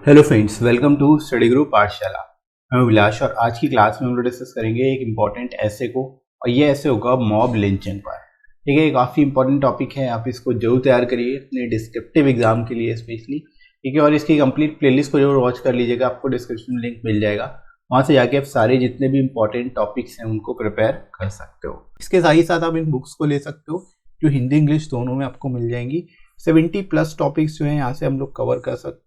Hello friends, welcome to study group Pathshala. मैं विलास और आज की क्लास में हम लोग डिस्कस करेंगे एक इम्पॉर्टेंट ऐसे को, और ये ऐसे होगा मॉब लिंचिंग पर। ठीक है, ये काफ़ी इंपॉर्टेंट टॉपिक है, आप इसको जरूर तैयार करिए अपने डिस्क्रिप्टिव एग्जाम के लिए स्पेशली। ठीक है, और इसकी कंप्लीट प्लेलिस्ट को जरूर वॉच कर लीजिएगा, आपको डिस्क्रिप्शन में लिंक मिल जाएगा, वहाँ से जाके आप सारे जितने भी इंपॉर्टेंट टॉपिक्स हैं उनको प्रिपेयर कर सकते हो। इसके साथ ही साथ आप इन बुक्स को ले सकते हो जो हिंदी इंग्लिश दोनों में आपको मिल जाएंगी। 70+ टॉपिक्स जो हैं यहाँ से हम लोग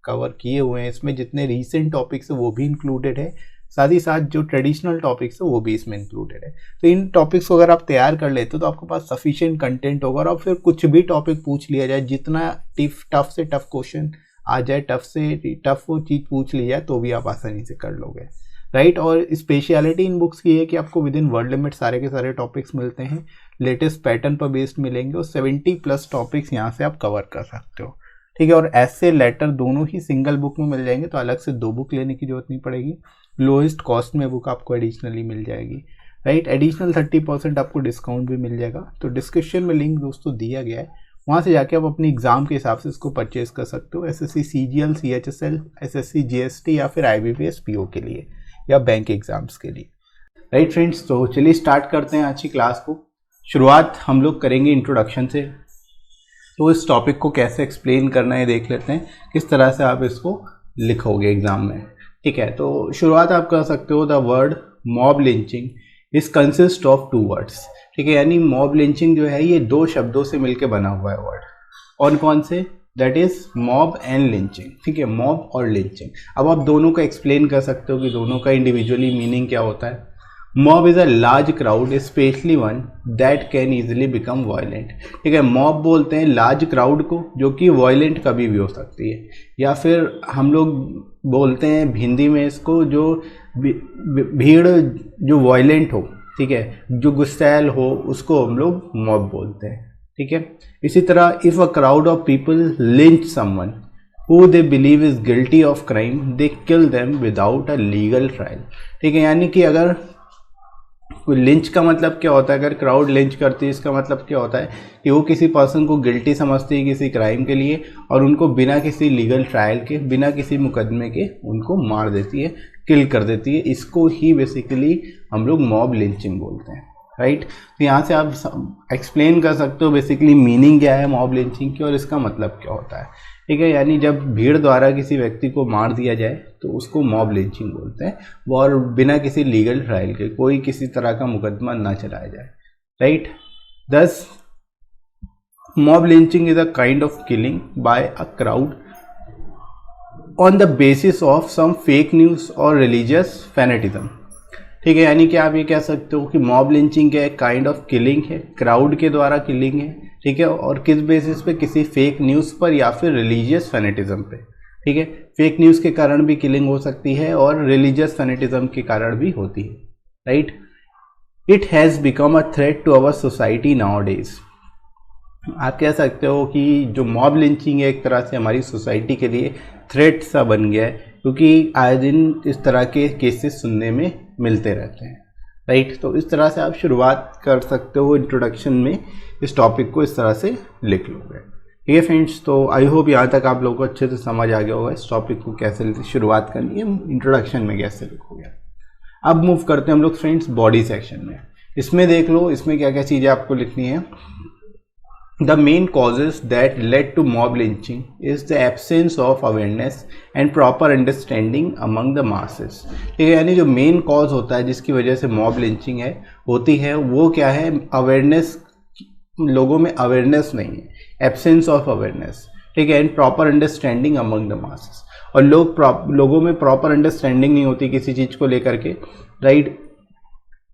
कवर किए हुए हैं। इसमें जितने रीसेंट टॉपिक्स है वो भी इंक्लूडेड है, साथ ही साथ जो ट्रेडिशनल टॉपिक्स है वो भी इसमें इंक्लूडेड है। तो इन टॉपिक्स को अगर आप तैयार कर लेते हो तो आपके पास सफिशिएंट कंटेंट होगा, और फिर कुछ भी टॉपिक पूछ लिया जाए, जितना टफ से टफ क्वेश्चन आ जाए, टफ से टफ वो चीज़ पूछ ली जाए तो भी आप आसानी से कर लोगे, राइट। और स्पेशलिटी इन बुक्स की है कि आपको विद इन वर्ड लिमिट सारे के सारे टॉपिक्स मिलते हैं, लेटेस्ट पैटर्न पर बेस्ड मिलेंगे, और 70+ टॉपिक्स यहाँ से आप कवर कर सकते हो। ठीक है, और ऐसे लेटर दोनों ही सिंगल बुक में मिल जाएंगे, तो अलग से 2 बुक लेने की जरूरत नहीं पड़ेगी। लोएस्ट कॉस्ट में बुक आपको एडिशनली मिल जाएगी, राइट। एडिशनल 30% आपको डिस्काउंट भी मिल जाएगा। तो डिस्क्रिप्शन में लिंक दोस्तों दिया गया है, वहाँ से जाके आप अपने एग्जाम के हिसाब से इसको परचेज कर सकते हो, SSC CGL CHSL SSC GST या फिर IBPS PO के लिए या बैंक एग्जाम्स के लिए, राइट फ्रेंड्स। तो चलिए स्टार्ट करते हैं आज की क्लास को। शुरुआत हम लोग करेंगे इंट्रोडक्शन से। तो इस टॉपिक को कैसे एक्सप्लेन करना है देख लेते हैं, किस तरह से आप इसको लिखोगे एग्जाम में। ठीक है, तो शुरुआत आप कर सकते हो, the word mob lynching is consist of 2 words. ठीक है, यानी मॉब लिंचिंग जो है ये 2 शब्दों से मिलकर बना हुआ है वर्ड। कौन कौन से? That is mob and lynching. ठीक है, मॉब और लिंचिंग। अब आप दोनों का एक्सप्लेन कर सकते हो कि दोनों का इंडिविजुअली मीनिंग क्या होता है। Mob is a large crowd, specially one that can easily become violent. ठीक है, मॉब बोलते हैं लार्ज क्राउड को जो कि वायलेंट कभी भी हो सकती है, या फिर हम लोग बोलते हैं हिंदी में इसको जो भीड़ जो वायलेंट हो, ठीक है, जो गुस्सैल हो, उसको हम लोग मॉब बोलते हैं। ठीक है, इसी तरह if a crowd of people lynch someone who they believe is guilty of crime they kill them without a legal trial. ठीक है, यानी कि अगर कोई लिंच का मतलब क्या होता है, अगर क्राउड लिंच करती है इसका मतलब क्या होता है कि वो किसी पर्सन को गिल्टी समझती है किसी क्राइम के लिए, और उनको बिना किसी लीगल ट्रायल के, बिना किसी मुकदमे के उनको मार देती है, किल कर देती है। इसको ही बेसिकली हम लोग मॉब लिंचिंग बोलते हैं, राइट। तो यहाँ से आप एक्सप्लेन कर सकते हो बेसिकली मीनिंग क्या है मॉब लिंचिंग की और इसका मतलब क्या होता है। ठीक है, यानी जब भीड़ द्वारा किसी व्यक्ति को मार दिया जाए तो उसको मॉब लिंचिंग बोलते हैं, और बिना किसी लीगल ट्रायल के, कोई किसी तरह का मुकदमा ना चलाया जाए, right. This mob lynching is a kind of killing by a crowd on the basis of some fake news और रिलीजियस फैनेटिज्म। ठीक है, यानी कि आप ये कह सकते हो कि मॉब लिंचिंग क्या है, काइंड ऑफ किलिंग है, क्राउड के द्वारा किलिंग है। ठीक है, और किस बेसिस पे? किसी फेक न्यूज़ पर या फिर रिलीजियस फैनेटिज्म पे। ठीक है, फेक न्यूज़ के कारण भी किलिंग हो सकती है और रिलीजियस फैनेटिज्म के कारण भी होती है, right. It has become a threat to our society nowadays. आप कह सकते हो कि जो मॉब लिंचिंग है एक तरह से हमारी सोसाइटी के लिए थ्रेट सा बन गया है, क्योंकि आए दिन इस तरह के केसेस सुनने में मिलते रहते हैं, राइट। तो इस तरह से आप शुरुआत कर सकते हो इंट्रोडक्शन में, इस टॉपिक को इस तरह से लिख लोगे। ठीक है फ्रेंड्स, तो आई होप यहाँ तक आप लोगों को अच्छे से समझ आ गया होगा इस टॉपिक को कैसे शुरुआत करनी है, इंट्रोडक्शन में कैसे लिखोगे। अब मूव करते हैं हम लोग फ्रेंड्स बॉडी सेक्शन में। इसमें देख लो इसमें क्या क्या चीज़ें आपको लिखनी है। The main causes that led to mob lynching is the absence of awareness and proper understanding among the masses। ठीक है, यानी जो मेन कॉज होता है जिसकी वजह से मॉब लिंचिंग होती है वो क्या है? अवेयरनेस, लोगों में अवेयरनेस नहीं है, एब्सेंस ऑफ अवेयरनेस। ठीक है, and proper understanding among the masses, और लोगों में प्रॉपर अंडरस्टैंडिंग नहीं होती किसी चीज़ को लेकर के, राइट,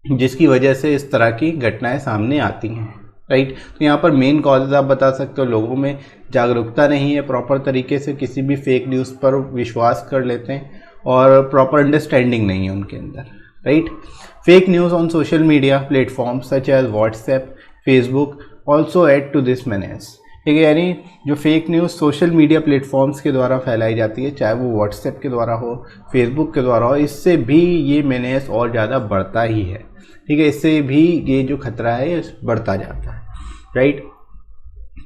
जिसकी वजह से इस तरह की घटनाएं सामने आती हैं, राइट। तो यहाँ पर मेन कॉजेज आप बता सकते हो, लोगों में जागरूकता नहीं है, प्रॉपर तरीके से किसी भी फेक न्यूज़ पर विश्वास कर लेते हैं, और प्रॉपर अंडरस्टैंडिंग नहीं है उनके अंदर, right. Fake news on social media platform such as WhatsApp, Facebook also add to this menace. ठीक है, यानी जो fake news social media platforms के द्वारा फैलाई जाती है, चाहे वो व्हाट्सएप के द्वारा हो, फेसबुक के द्वारा हो, इससे भी ये मेनेस और ज़्यादा बढ़ता ही है। ठीक है, इससे भी ये जो खतरा है ये बढ़ता जाता है, राइट।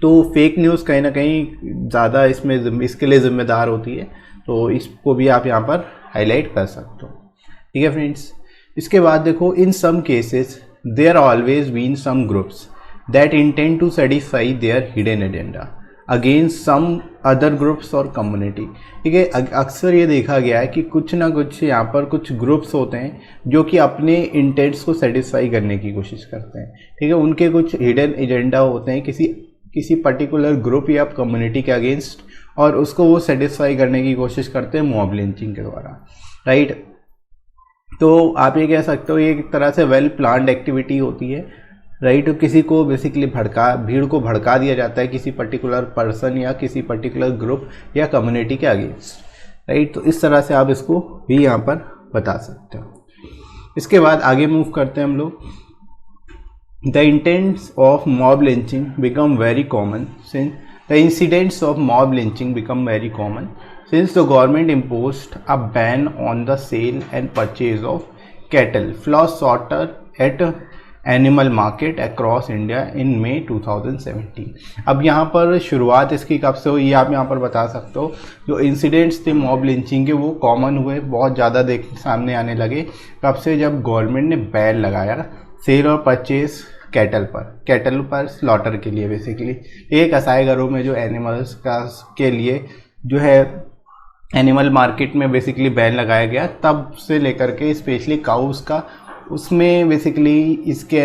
तो फेक न्यूज़ कहीं ना कहीं ज़्यादा इसके लिए जिम्मेदार होती है। तो इसको भी आप यहाँ पर हाईलाइट कर सकते हो। ठीक है फ्रेंड्स, इसके बाद देखो, in some cases there always been some groups that intend to satisfy their hidden agenda against some other groups और कम्युनिटी। ठीक है, अक्सर ये देखा गया है कि कुछ ना कुछ यहाँ पर कुछ ग्रुप्स होते हैं जो कि अपने इंटेंट्स को सेटिस्फाई करने की कोशिश करते हैं। ठीक है, उनके कुछ हिडन एजेंडा होते हैं किसी पर्टिकुलर ग्रुप या कम्युनिटी के अगेंस्ट, और उसको वो सेटिस्फाई करने की कोशिश करते हैं मॉब लिंचिंग के द्वारा। राइट, तो आप ये कह सकते हो ये एक तरह से वेल प्लान्ड एक्टिविटी होती है। राइट, तो किसी को बेसिकली भीड़ को भड़का दिया जाता है किसी पर्टिकुलर पर्सन या किसी पर्टिकुलर ग्रुप या कम्युनिटी के अगेंस्ट। राइट, तो इस तरह से आप इसको भी यहाँ पर बता सकते हो। इसके बाद आगे मूव करते हैं हम लोग। The intends of mob lynching become very common since the incidents of mob lynching become very common since the government imposed a ban on the sale and purchase of cattle, flock, slaughter at animal market across India in May 2017। अब यहाँ पर शुरुआत इसकी कब से हुई, आप यहाँ पर बता सकते हो। जो इंसिडेंट्स थे मॉब लिंचिंग के वो कॉमन हुए, बहुत ज़्यादा सामने आने लगे। कब से, जब गवर्नमेंट ने बैन लगाया सेल और परचेज कैटल पर स्लॉटर के लिए। बेसिकली ये कसाई घरों में जो एनिमल्स के लिए जो है एनिमल मार्केट में बेसिकली बैन लगाया गया, तब से लेकर के स्पेशली काउस का उसमें बेसिकली इसके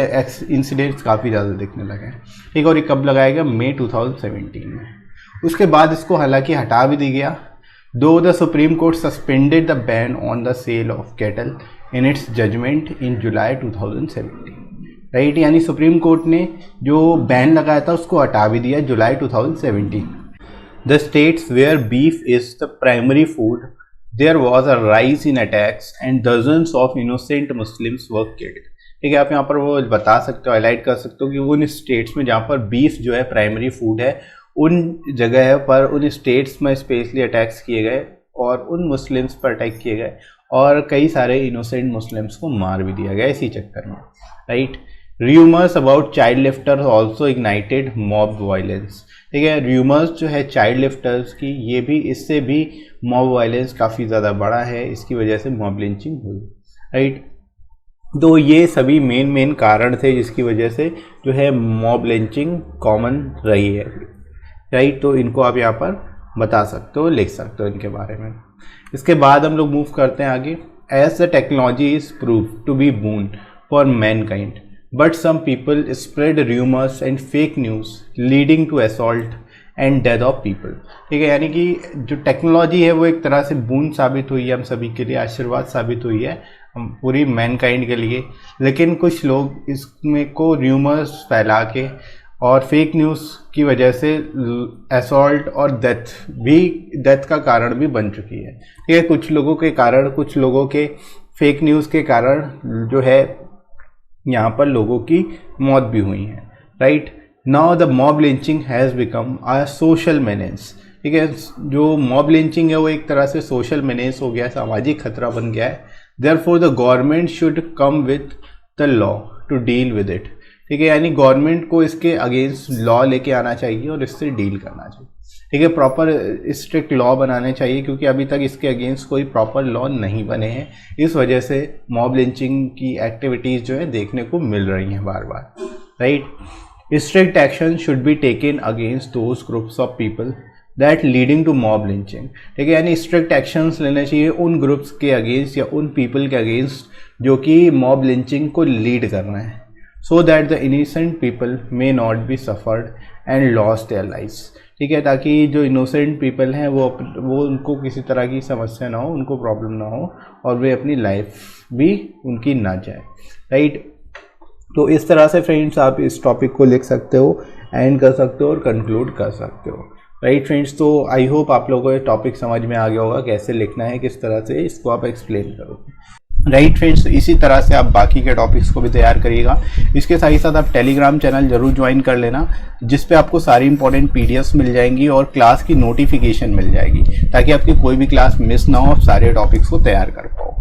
इंसिडेंट्स काफ़ी ज़्यादा दिखने लगे। ठीक, और ये कब लगाया गया, मई 2017 में। उसके बाद इसको हालांकि हटा भी दिया गया, though the Supreme Court suspended the ban on the sale of cattle in its judgment in July 2017। Right, यानी सुप्रीम कोर्ट ने जो बैन लगाया था उसको हटा भी दिया जुलाई 2017। The states where beef is the primary food, there was a rise in attacks and dozens of innocent Muslims were killed। ठीक है, आप यहाँ पर वो बता सकते हो, हाईलाइट कर सकते हो कि उन स्टेट्स में जहाँ पर बीफ जो है प्राइमरी फूड है, उन जगह पर उन स्टेट्स में स्पेशली अटैक्स किए गए और उन मुस्लिम्स पर अटैक किए गए और कई सारे इनोसेंट मुस्लिम्स को मार भी दिया गया इसी चक्कर में। Right, rumours about child lifters also ignited mob violence. ठीक है, रूमर्स जो है चाइल्ड लिफ्टर्स की, ये भी इससे भी मॉब वायलेंस काफ़ी ज़्यादा बड़ा है, इसकी वजह से मॉब लिंचिंग हुई। राइट, तो ये सभी मेन कारण थे जिसकी वजह से जो है मॉब लिंचिंग कॉमन रही है। राइट, तो इनको आप यहाँ पर बता सकते हो, लिख सकते हो इनके बारे में। इसके बाद हम लोग मूव करते हैं आगे। As the technology is prove to be boon for mankind but some people spread rumors and fake news leading to assault and death of people। ठीक है, यानी कि जो टेक्नोलॉजी है वो एक तरह से बून साबित हुई है हम सभी के लिए, आशीर्वाद साबित हुई है पूरी मैनकाइंड के लिए। लेकिन कुछ लोग इसमें को र्यूमर्स फैला के और फेक न्यूज़ की वजह से असॉल्ट और डेथ का कारण भी बन चुकी है। ठीक है, कुछ लोगों के फेक न्यूज़ के कारण जो है यहाँ पर लोगों की मौत भी हुई है। Right, now the mob lynching has become a social menace. ठीक है, जो मॉब लिंचिंग है वो एक तरह से सोशल मेनेस हो गया, सामाजिक खतरा बन गया है। Therefore the government should come with the law to deal with it. ठीक है, यानी गवर्नमेंट को इसके अगेंस्ट लॉ लेके आना चाहिए और इससे डील करना चाहिए। ठीक है, प्रॉपर स्ट्रिक्ट लॉ बनाने चाहिए, क्योंकि अभी तक इसके अगेंस्ट कोई प्रॉपर लॉ नहीं बने हैं। इस वजह से मॉब लिंचिंग की एक्टिविटीज़ जो है देखने को मिल रही हैं बार बार। Right, strict action should be taken against those groups of people that leading to mob lynching. ठीक है, यानी स्ट्रिक्ट एक्शंस लेने चाहिए उन ग्रुप्स के अगेंस्ट या उन पीपल के अगेंस्ट जो कि मॉब लिंचिंग को लीड कर रहे हैं, so that the innocent people may not be suffered and lost their lives। ठीक है, ताकि जो इनोसेंट पीपल हैं वो उनको किसी तरह की समस्या ना हो, उनको प्रॉब्लम ना हो और वे अपनी लाइफ भी उनकी ना जाए। राइट, तो इस तरह से फ्रेंड्स आप इस टॉपिक को लिख सकते हो, एंड कर सकते हो और कंक्लूड कर सकते हो। राइट फ्रेंड्स, तो आई होप आप लोगों को ये टॉपिक समझ में आ गया होगा, कैसे लिखना है, किस तरह से इसको आप एक्सप्लेन करोगे। राइट फ्रेंड्स, तो इसी तरह से आप बाकी के टॉपिक्स को भी तैयार करिएगा। इसके साथ ही साथ आप टेलीग्राम चैनल जरूर ज्वाइन कर लेना, जिस पे आपको सारी इंपॉर्टेंट पीडीएफ्स मिल जाएंगी और क्लास की नोटिफिकेशन मिल जाएगी, ताकि आपकी कोई भी क्लास मिस ना हो, आप सारे टॉपिक्स को तैयार कर पाओ।